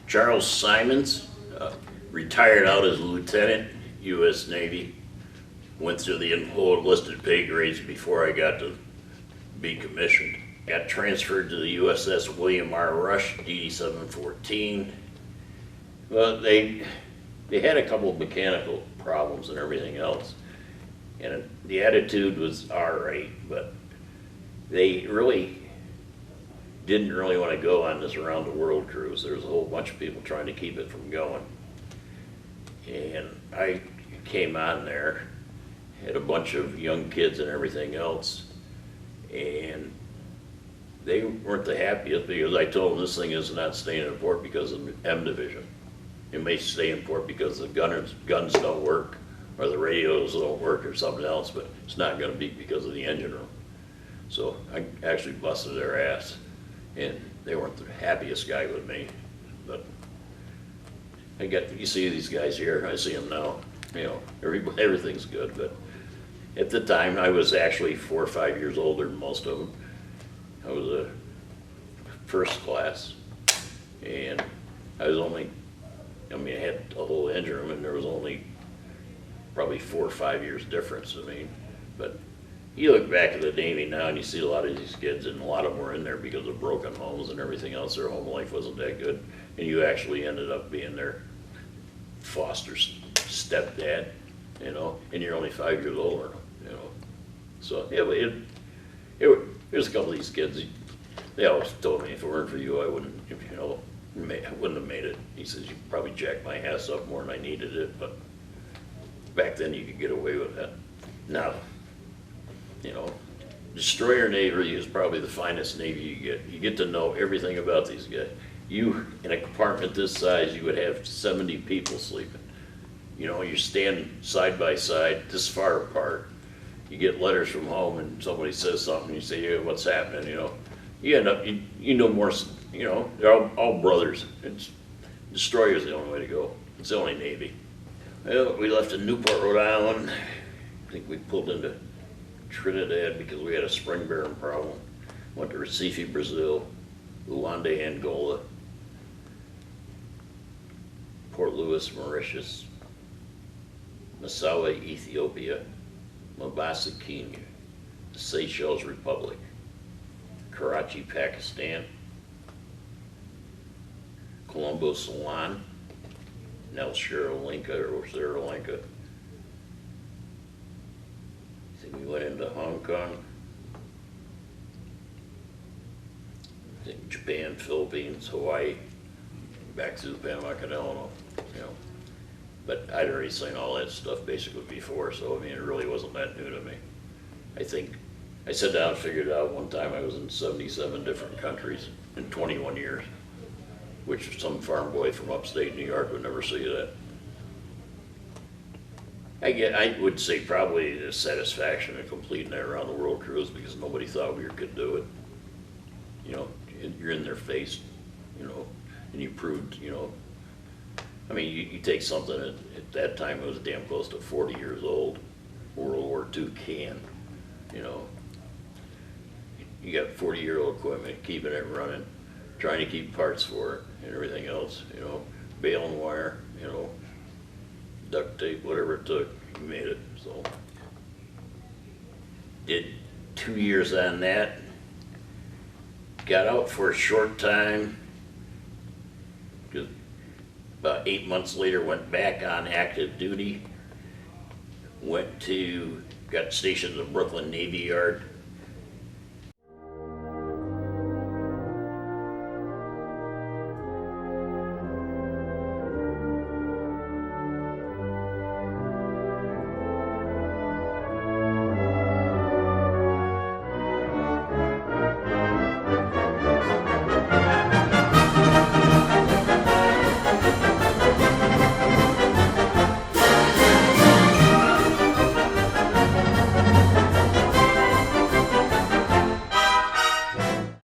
Charles Simons, retired out as a lieutenant, U.S. Navy. Went through the whole enlisted pay grades before I got to be commissioned. Got transferred to the USS William R. Rush, DD 714. Well, they had a couple of mechanical problems and everything else. And the attitude was all right, but they really didn't really want to go on this around the world cruise. There was a whole bunch of people trying to keep it from going. And I came on there, had a bunch of young kids and everything else, and they weren't the happiest because I told them this thing is not staying in port because of M Division. It may stay in port because the guns don't work or the radios don't work or something else, but it's not going to be because of the engine room. So I actually busted their ass, and they weren't the happiest guy with me. But you see these guys here, I see them now, you know, everything's good. But at the time, I was actually 4 or 5 years older than most of them. I was a first class, and I had a little engine room, and there was only probably 4 or 5 years difference. But you look back at the Navy now, and you see a lot of these kids, and a lot of them were in there because of broken homes and everything else. Their home life wasn't that good, and you actually ended up being their foster stepdad, you know, and you're only 5 years older, you know. So there's a couple of these kids. They always told me if it weren't for you, I wouldn't, you know, I wouldn't have made it. He says, you probably jacked my ass up more than I needed it, but back then you could get away with that. Now, you know, destroyer Navy is probably the finest Navy you get. You get to know everything about these guys. You, in a compartment this size, you would have 70 people sleeping. You know, you stand side by side, this far apart. You get letters from home and somebody says something, you say, yeah, what's happening, you know. You end up, you know more, you know, they're all brothers. Destroyer's the only way to go. It's the only Navy. Well, we left in Newport, Rhode Island. I think we pulled into Trinidad because we had a spring bearing problem. Went to Recife, Brazil, Luanda, Angola, Port Louis, Mauritius, Massawa, Ethiopia, Mombasa, Kenya, the Seychelles Republic, Karachi, Pakistan, Colombo, Ceylon, now Sri Lanka. I think we went into Hong Kong, I think Japan, Philippines, Hawaii, back through the Panama Canal, you know. But I'd already seen all that stuff basically before, so I mean, it really wasn't that new to me. I think I sat down and figured out one time I was in 77 different countries in 21 years, which some farm boy from upstate New York would never see that. I would say probably the satisfaction of completing that around the world cruise because nobody thought we could do it. You know, you're in their face, you know, and you proved, you know, I mean, you take something at that time it was damn close to 40 years old, World War II can, you know. You got 40-year-old equipment, keeping it running, trying to keep parts for it and everything else, you know, bale and wire, you know, duct tape, whatever it took, you made it. So did 2 years on that, got out for a short time, because about 8 months later went back on active duty, got stationed at the Brooklyn Navy Yard,